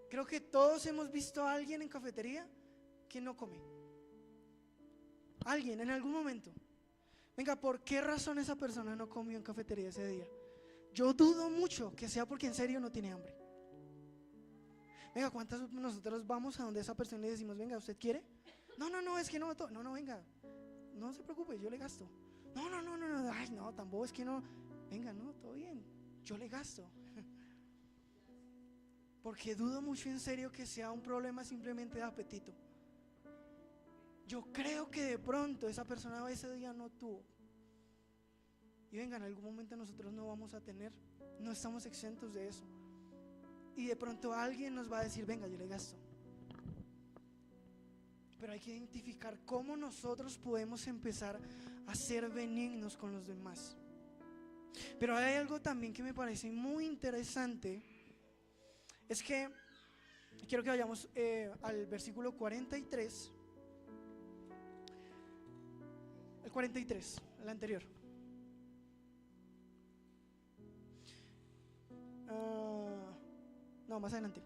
creo que todos hemos visto a alguien en cafetería que no come. Alguien en algún momento. Venga, ¿por qué razón esa persona no comió en cafetería ese día? Yo dudo mucho que sea porque en serio no tiene hambre. Venga, ¿cuántas nosotros vamos a donde esa persona y decimos, venga, ¿usted quiere? No, es que no, venga, no se preocupe, yo le gasto. No, ay, no, tampoco es que no. Venga, no, todo bien, yo le gasto. Porque dudo mucho en serio que sea un problema simplemente de apetito. Yo creo que de pronto esa persona ese día no tuvo. Y venga, en algún momento nosotros no vamos a tener, no estamos exentos de eso. Y de pronto alguien nos va a decir, venga, yo le gasto. Pero hay que identificar cómo nosotros podemos empezar a ser benignos con los demás. Pero hay algo también que me parece muy interesante, es que quiero que vayamos al versículo 43, el 43, el anterior. No, más adelante.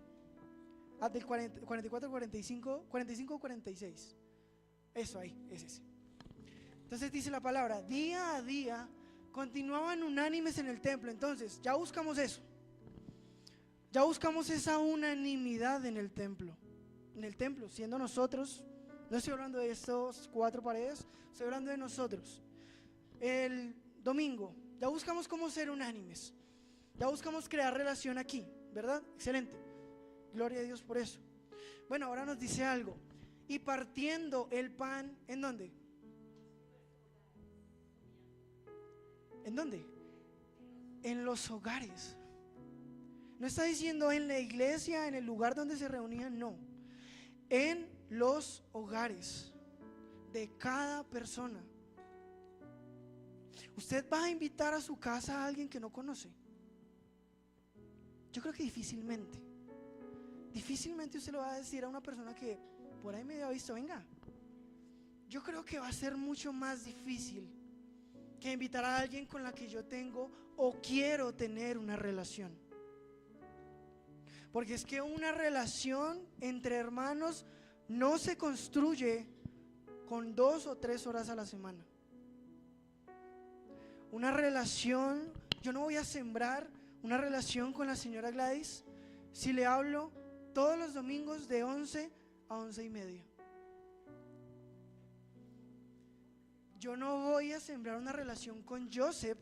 Del 44, 45 o 46. Eso ahí, es ese. Entonces dice la palabra, día a día continuaban unánimes en el templo. Entonces ya buscamos eso. Ya buscamos esa unanimidad en el templo. En el templo, siendo nosotros, no estoy hablando de estos 4 paredes, estoy hablando de nosotros. El domingo, ya buscamos cómo ser unánimes. Ya buscamos crear relación aquí, ¿verdad? Excelente. Gloria a Dios por eso. Bueno, ahora nos dice algo. Y partiendo el pan, ¿en dónde? ¿En dónde? En los hogares. No está diciendo en la iglesia, en el lugar donde se reunían, no. En los hogares de cada persona. ¿Usted va a invitar a su casa a alguien que no conoce? Yo creo que difícilmente usted le va a decir a una persona que por ahí medio ha visto, venga. Yo creo que va a ser mucho más difícil que invitar a alguien con la que yo tengo o quiero tener una relación. Porque es que una relación entre hermanos no se construye con 2 o 3 horas a la semana. Una relación, yo no voy a sembrar una relación con la señora Gladys si le hablo todos los domingos de 11 a 11:30. Yo no voy a sembrar una relación con Joseph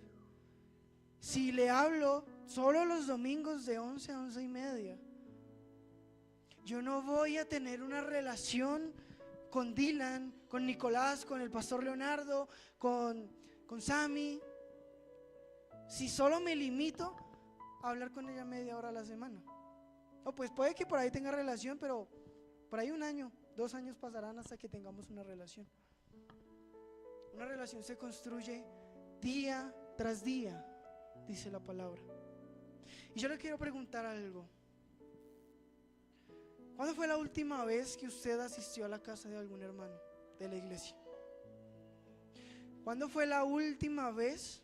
si le hablo solo los domingos de 11 a 11:30. Yo no voy a tener una relación con Dylan, con Nicolás, con el pastor Leonardo, con Sammy, si solo me limito a hablar con ella media hora a la semana. O pues puede que por ahí tenga relación, pero por ahí 1 año, 2 años pasarán hasta que tengamos una relación. Una relación se construye día tras día, dice la palabra. Y yo le quiero preguntar algo. ¿Cuándo fue la última vez que usted asistió a la casa de algún hermano de la iglesia? ¿Cuándo fue la última vez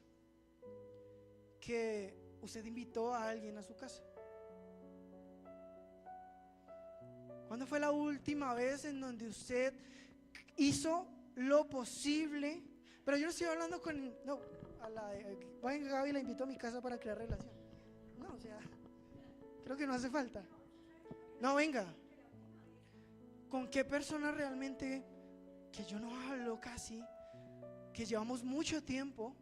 que usted invitó a alguien a su casa? ¿Cuándo fue la última vez en donde usted hizo lo posible? Pero yo no estoy hablando con, no, venga Gaby, la invito a mi casa para crear relación. No, o sea, creo que no hace falta. No, venga. ¿Con qué persona realmente que yo no hablo casi, que llevamos mucho tiempo,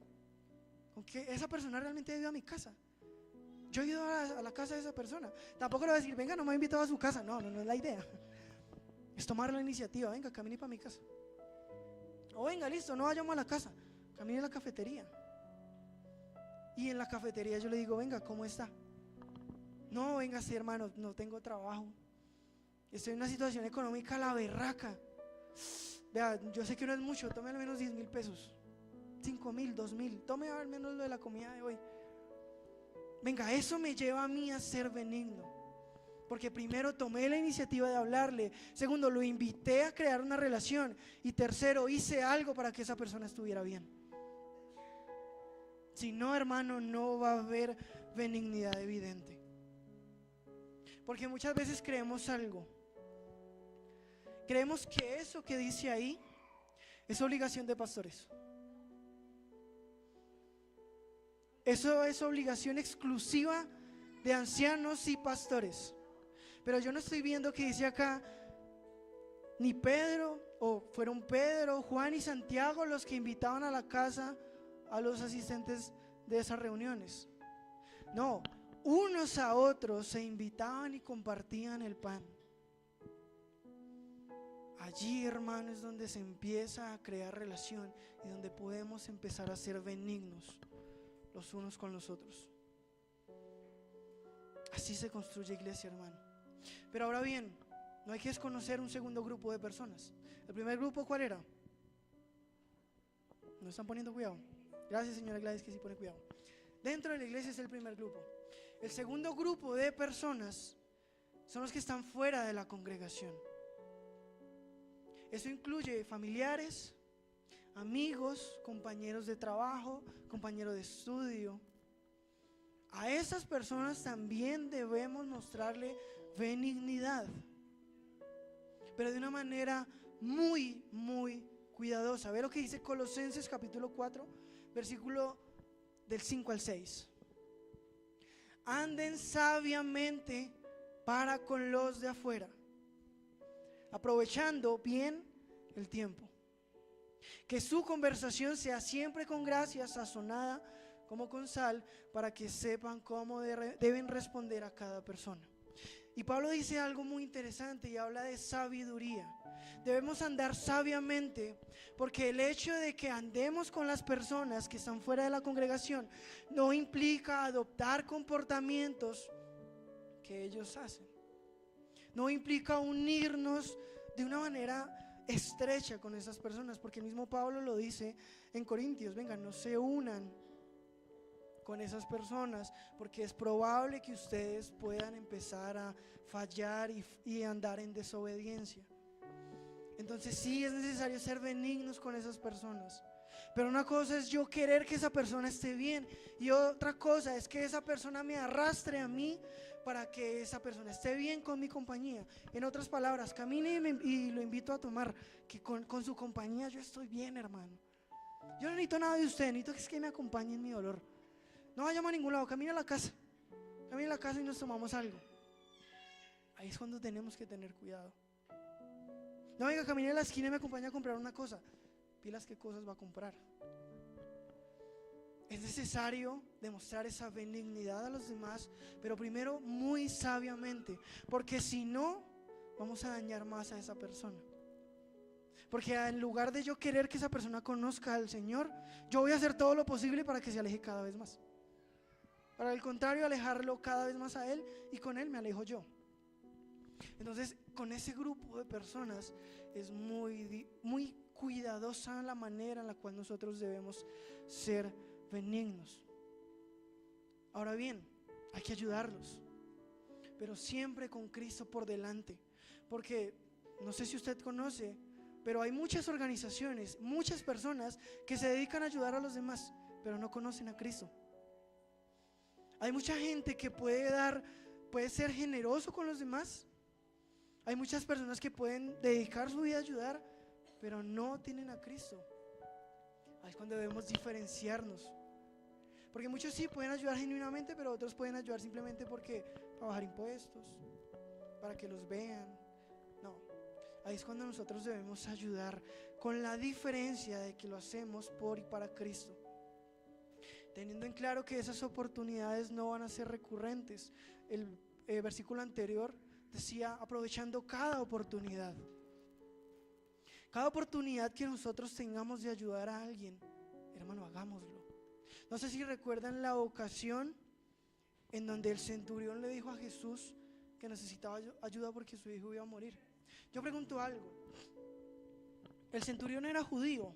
con que esa persona realmente ha ido a mi casa? Yo he ido a la casa de esa persona. Tampoco le voy a decir, venga, no me ha invitado a su casa. No es la idea. Es tomar la iniciativa. Venga, camine para mi casa. O venga, listo, no vayamos a la casa, camine a la cafetería. Y en la cafetería yo le digo, venga, ¿cómo está? No, venga, sí, hermano, no tengo trabajo. Estoy en una situación económica la berraca. Vea, yo sé que no es mucho, tome al menos 10,000 pesos, 5,000, 2,000, tome al menos lo de la comida de hoy. Venga, eso me lleva a mí a ser benigno, porque primero tomé la iniciativa de hablarle, segundo lo invité a crear una relación y tercero hice algo para que esa persona estuviera bien. Si no, hermano, no va a haber benignidad evidente, porque muchas veces creemos algo. Creemos que eso que dice ahí es obligación de pastores. Eso es obligación exclusiva de ancianos y pastores. Pero yo no estoy viendo que dice acá ni Pedro, o fueron Pedro, Juan y Santiago los que invitaban a la casa a los asistentes de esas reuniones. No, unos a otros se invitaban y compartían el pan. Allí, hermano, es donde se empieza a crear relación y donde podemos empezar a ser benignos los unos con los otros. Así se construye iglesia, hermano. Pero ahora bien, no hay que desconocer un segundo grupo de personas. El primer grupo, ¿cuál era? ¿No están poniendo cuidado? Gracias, señora Gladys, que sí pone cuidado. Dentro de la iglesia es el primer grupo. El segundo grupo de personas son los que están fuera de la congregación. Eso incluye familiares, amigos, compañeros de trabajo, compañeros de estudio. A esas personas también debemos mostrarle benignidad, pero de una manera muy, muy cuidadosa. Ve lo que dice Colosenses capítulo 4, versículo del 5 al 6. Anden sabiamente para con los de afuera, aprovechando bien el tiempo. Que su conversación sea siempre con gracia, sazonada como con sal, para que sepan cómo deben responder a cada persona. Y Pablo dice algo muy interesante y habla de sabiduría. Debemos andar sabiamente, porque el hecho de que andemos con las personas que están fuera de la congregación no implica adoptar comportamientos que ellos hacen. No implica unirnos de una manera estrecha con esas personas, porque el mismo Pablo lo dice en Corintios: vengan, no se unan con esas personas, porque es probable que ustedes puedan empezar a fallar y andar en desobediencia. Entonces sí es necesario ser benignos con esas personas, Pero una cosa es yo querer que esa persona esté bien, y otra cosa es que esa persona me arrastre a mí para que esa persona esté bien con mi compañía. En otras palabras, camine y lo invito a tomar, que con su compañía yo estoy bien, hermano. Yo no necesito nada de usted, necesito que me acompañe en mi dolor. No vayamos a ningún lado, camine a la casa. Camine a la casa y nos tomamos algo. Ahí es cuando tenemos que tener cuidado. No, venga, camine a la esquina y me acompaña a comprar una cosa. Pilas, ¿qué cosas va a comprar? Es necesario demostrar esa benignidad a los demás, pero primero muy sabiamente, porque si no, vamos a dañar más a esa persona. Porque en lugar de yo querer que esa persona conozca al Señor, yo voy a hacer todo lo posible para que se aleje cada vez más. Para el contrario, alejarlo cada vez más a Él, y con Él me alejo yo. Entonces, con ese grupo de personas es muy cuidadosa la manera en la cual nosotros debemos ser benignos. Ahora bien, hay que ayudarlos, pero siempre con Cristo por delante. Porque no sé si usted conoce, pero hay muchas organizaciones, muchas personas que se dedican a ayudar a los demás, pero no conocen a Cristo. Hay mucha gente que puede ser generoso con los demás. Hay muchas personas que pueden dedicar su vida a ayudar, pero no tienen a Cristo. Ahí es cuando debemos diferenciarnos. Porque muchos sí pueden ayudar genuinamente, pero otros pueden ayudar simplemente para bajar impuestos, para que los vean. No, ahí es cuando nosotros debemos ayudar, con la diferencia de que lo hacemos por y para Cristo, teniendo en claro que esas oportunidades no van a ser recurrentes. El versículo anterior decía, aprovechando cada oportunidad. Cada oportunidad que nosotros tengamos de ayudar a alguien, hermano, hagámoslo. No sé si recuerdan la ocasión en donde el centurión le dijo a Jesús que necesitaba ayuda porque su hijo iba a morir. Yo pregunto algo, ¿el centurión era judío?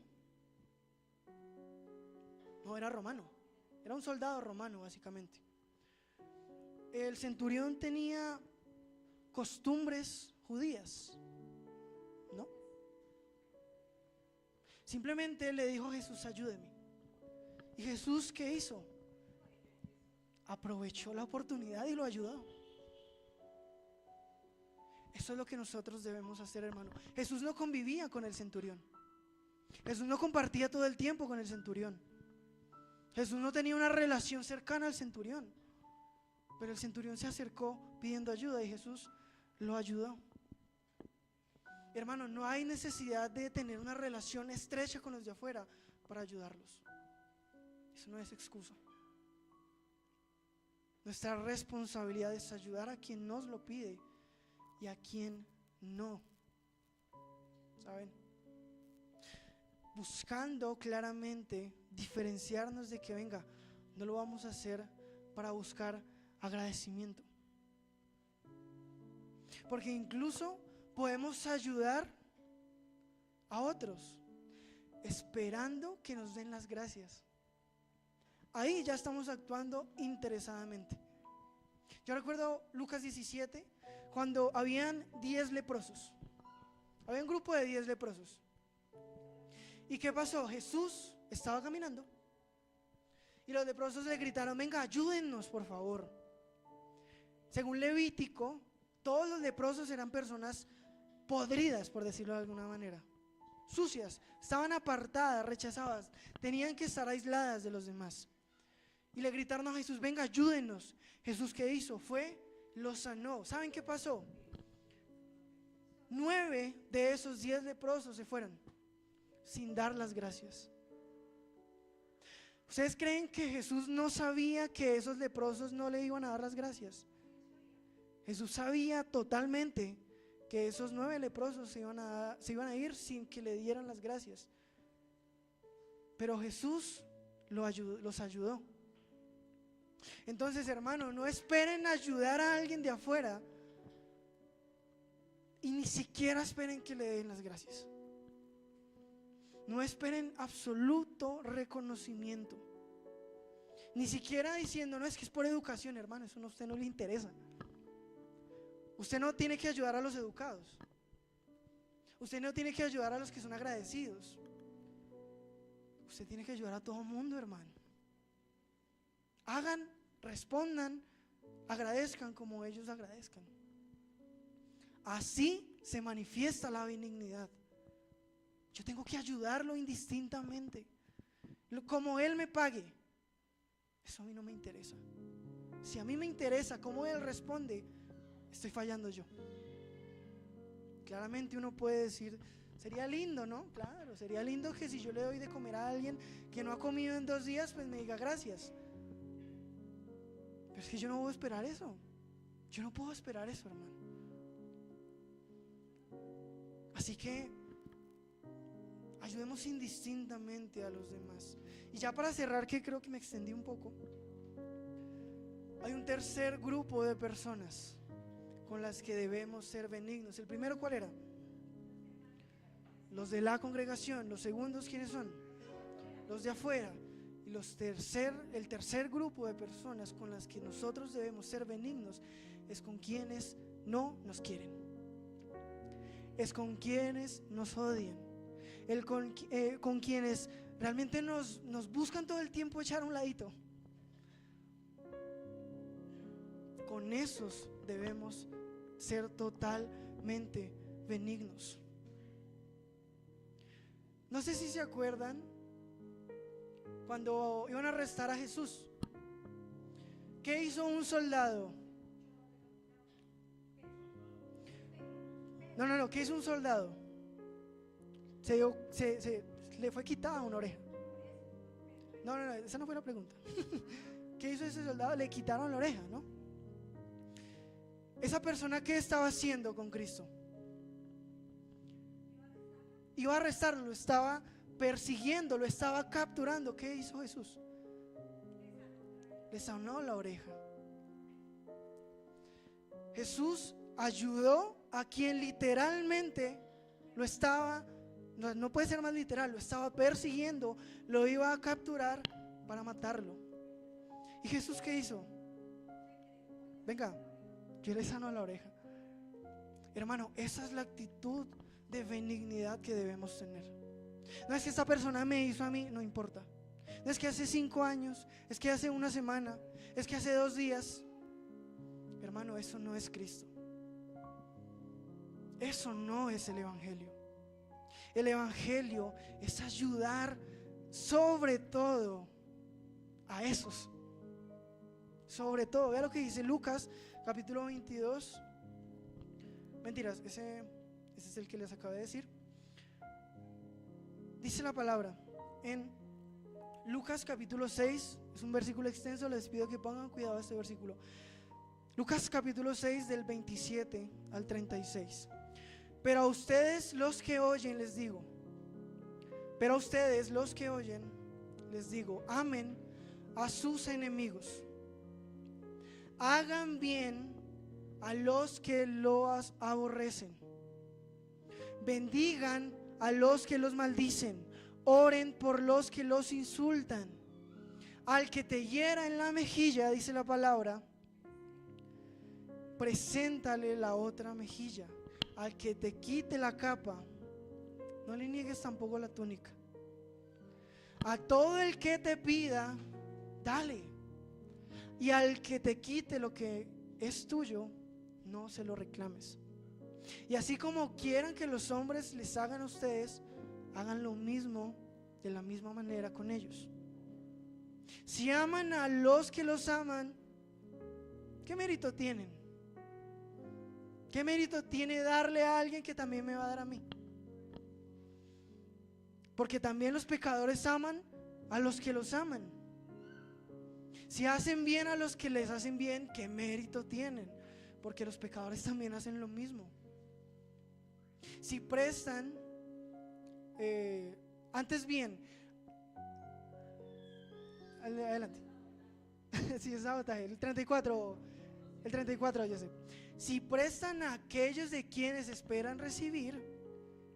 No, era romano, era un soldado romano básicamente. ¿El centurión tenía costumbres judías? No. Simplemente le dijo a Jesús, ayúdeme. ¿Y Jesús qué hizo? Aprovechó la oportunidad y lo ayudó. Eso es lo que nosotros debemos hacer, hermano. Jesús no convivía con el centurión. Jesús no compartía todo el tiempo con el centurión. Jesús no tenía una relación cercana al centurión. Pero el centurión se acercó pidiendo ayuda y Jesús lo ayudó. Hermano, no hay necesidad de tener una relación estrecha con los de afuera para ayudarlos. Eso no es excusa. Nuestra responsabilidad es ayudar a quien nos lo pide y a quien no. ¿Saben? Buscando claramente diferenciarnos de que venga, no lo vamos a hacer para buscar agradecimiento. Porque incluso podemos ayudar a otros esperando que nos den las gracias. Ahí ya estamos actuando interesadamente. Yo recuerdo Lucas 17, cuando habían 10 leprosos. Había un grupo de 10 leprosos. ¿Y qué pasó? Jesús estaba caminando y los leprosos le gritaron, venga, ayúdennos por favor. Según Levítico, todos los leprosos eran personas podridas, por decirlo de alguna manera, sucias, estaban apartadas, rechazadas, tenían que estar aisladas de los demás. Y le gritaron a Jesús, venga, ayúdenos. Jesús, ¿qué hizo? Los sanó. ¿Saben qué pasó? 9 de esos 10 leprosos se fueron sin dar las gracias. ¿Ustedes creen que Jesús no sabía que esos leprosos no le iban a dar las gracias? Jesús sabía totalmente que esos 9 leprosos se iban a ir sin que le dieran las gracias. Pero Jesús los ayudó. Entonces, hermano, no esperen ayudar a alguien de afuera y ni siquiera esperen que le den las gracias. No esperen absoluto reconocimiento, ni siquiera diciendo, no, es que es por educación, hermano, eso a usted no le interesa. Usted no tiene que ayudar a los educados. Usted no tiene que ayudar a los que son agradecidos. usted tiene que ayudar a todo el mundo, hermano. Hagan, respondan, agradezcan como ellos agradezcan. Así se manifiesta la benignidad. Yo tengo que ayudarlo indistintamente. Como él me pague, eso a mí no me interesa. Si a mí me interesa cómo él responde, estoy fallando yo. Claramente uno puede decir, sería lindo, ¿no? Claro, sería lindo que si yo le doy de comer a alguien que no ha comido en 2 días, pues me diga gracias. Pero es que yo no puedo esperar eso. Yo no puedo esperar eso, hermano. Así que ayudemos indistintamente a los demás. Y ya para cerrar, que creo que me extendí un poco, hay un tercer grupo de personas con las que debemos ser benignos. ¿El primero cuál era? Los de la congregación. Los segundos, ¿quiénes son? Los de afuera. Y el tercer grupo de personas con las que nosotros debemos ser benignos es con quienes no nos quieren, es con quienes nos odian, con quienes realmente nos buscan todo el tiempo echar a un ladito. Con esos debemos ser totalmente benignos. No sé si se acuerdan cuando iban a arrestar a Jesús. ¿Qué hizo un soldado? No, ¿qué hizo un soldado? Le fue quitada una oreja. No, esa no fue la pregunta. ¿Qué hizo ese soldado? Le quitaron la oreja, ¿no? Esa persona, ¿qué estaba haciendo con Cristo? Iba a arrestarlo, lo estaba persiguiendo, lo estaba capturando. ¿Qué hizo Jesús? Le sanó la oreja. Jesús ayudó a quien literalmente lo estaba, no puede ser más literal, lo estaba persiguiendo, lo iba a capturar para matarlo. ¿Y Jesús qué hizo? Venga, yo le sano la oreja. Hermano, esa es la actitud de benignidad que debemos tener. No es que esta persona me hizo a mí, no importa. No es que hace 5 años, es que hace 1 semana, es que hace 2 días. Hermano, eso no es Cristo. Eso no es el Evangelio. El Evangelio es ayudar sobre todo a esos. Sobre todo, vea lo que dice Lucas capítulo 22. Mentiras, ese es el que les acabo de decir. Dice la palabra en Lucas capítulo 6, es un versículo extenso, les pido que pongan cuidado a este versículo. Lucas capítulo 6 del 27 al 36. Pero a ustedes los que oyen les digo, amen a sus enemigos, hagan bien a los que los aborrecen, bendigan a los que los maldicen, oren por los que los insultan. Al que te hiera en la mejilla, dice la palabra, preséntale la otra mejilla. Al que te quite la capa, no le niegues tampoco la túnica. A todo el que te pida, dale. Y al que te quite lo que es tuyo, no se lo reclames. Y así como quieran que los hombres les hagan a ustedes, hagan lo mismo de la misma manera con ellos. Si aman a los que los aman, ¿qué mérito tienen? ¿Qué mérito tiene darle a alguien que también me va a dar a mí? Porque también los pecadores aman a los que los aman. Si hacen bien a los que les hacen bien, ¿qué mérito tienen? Porque los pecadores también hacen lo mismo. Si prestan, antes bien, adelante. Si es sabotaje, el 34, ya sé. Si prestan a aquellos de quienes esperan recibir,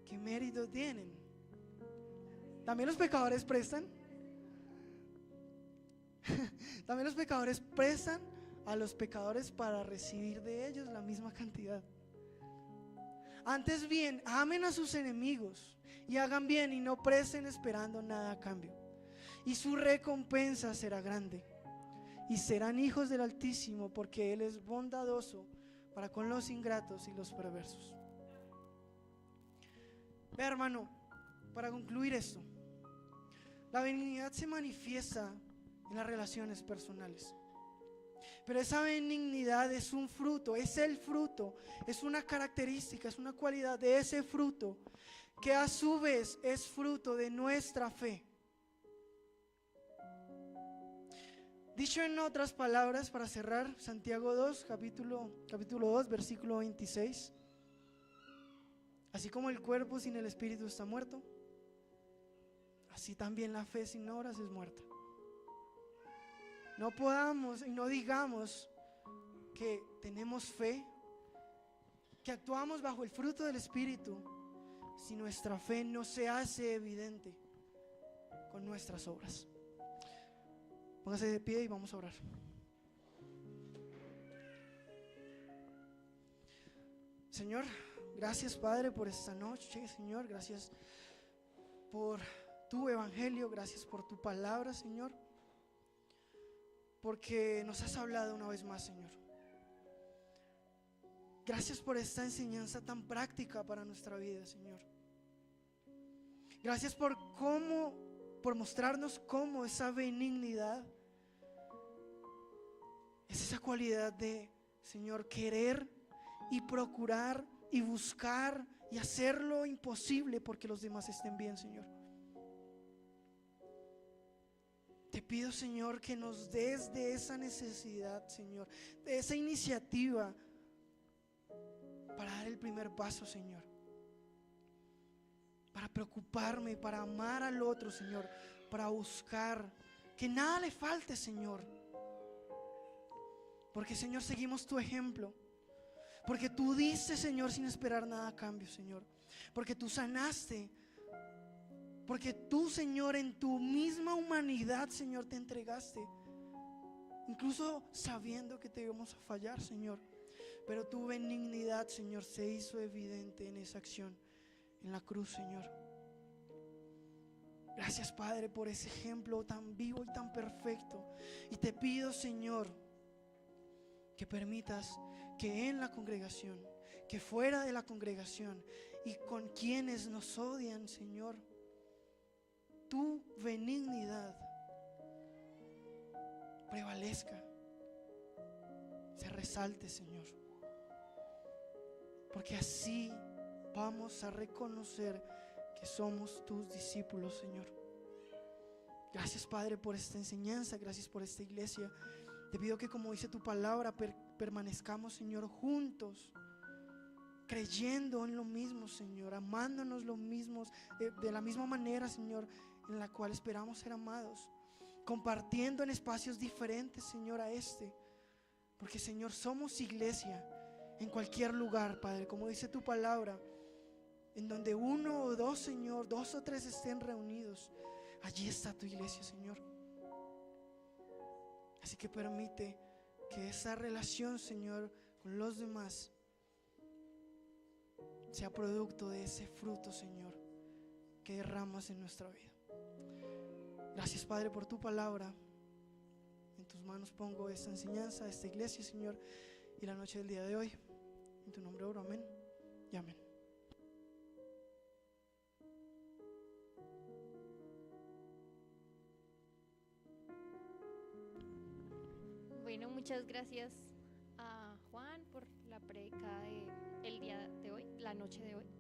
¿qué mérito tienen? También los pecadores prestan. También los pecadores prestan a los pecadores para recibir de ellos la misma cantidad. Antes bien, amen a sus enemigos y hagan bien y no presten esperando nada a cambio. y su recompensa será grande. Y serán hijos del Altísimo, porque Él es bondadoso para con los ingratos y los perversos. Ve, hermano, para concluir esto, la benignidad se manifiesta en las relaciones personales. Pero esa benignidad es un fruto, es el fruto, es una característica, es una cualidad de ese fruto que a su vez es fruto de nuestra fe. Dicho en otras palabras, para cerrar, Santiago 2, capítulo 2, versículo 26. Así como el cuerpo sin el espíritu está muerto, así también la fe sin obras es muerta. No podamos y no digamos que tenemos fe, que actuamos bajo el fruto del Espíritu, si nuestra fe no se hace evidente con nuestras obras. Póngase de pie y vamos a orar. Señor, gracias, Padre, por esta noche. Señor, gracias por tu evangelio, gracias por tu palabra, Señor, porque nos has hablado una vez más, Señor. Gracias por esta enseñanza tan práctica para nuestra vida, Señor. Gracias por mostrarnos cómo esa benignidad es esa cualidad de, Señor, querer y procurar y buscar y hacer lo imposible porque los demás estén bien, Señor. Te pido, Señor, que nos des de esa necesidad, Señor, de esa iniciativa para dar el primer paso, Señor, para preocuparme, para amar al otro, Señor, para buscar que nada le falte, Señor, porque, Señor, seguimos tu ejemplo, porque tú diste, Señor, sin esperar nada a cambio, Señor, porque tú sanaste, porque tú, Señor, en tu misma humanidad, Señor, te entregaste, incluso sabiendo que te íbamos a fallar, Señor, pero tu benignidad, Señor, se hizo evidente en esa acción en la cruz, Señor. Gracias, Padre, por ese ejemplo tan vivo y tan perfecto. Y te pido, Señor, que permitas que en la congregación, que fuera de la congregación y con quienes nos odian, Señor, tu benignidad prevalezca, se resalte, Señor, porque así vamos a reconocer que somos tus discípulos, Señor. Gracias, Padre, por esta enseñanza, gracias por esta iglesia. Te pido que, como dice tu palabra, permanezcamos, Señor, juntos, creyendo en lo mismo, Señor, amándonos lo mismo, de la misma manera, Señor, en la cual esperamos ser amados, compartiendo en espacios diferentes, Señor, a este, porque, Señor, somos iglesia en cualquier lugar, Padre, como dice tu palabra, en donde uno o dos, Señor, dos o tres estén reunidos, allí está tu iglesia, Señor. Así que permite que esa relación, Señor, con los demás sea producto de ese fruto, Señor, que derramas en nuestra vida. Gracias, Padre, por tu palabra. En tus manos pongo esta enseñanza, esta iglesia, Señor, y la noche del día de hoy. En tu nombre oro, amén y amén. Bueno, muchas gracias a Juan por la prédica del día de hoy, la noche de hoy.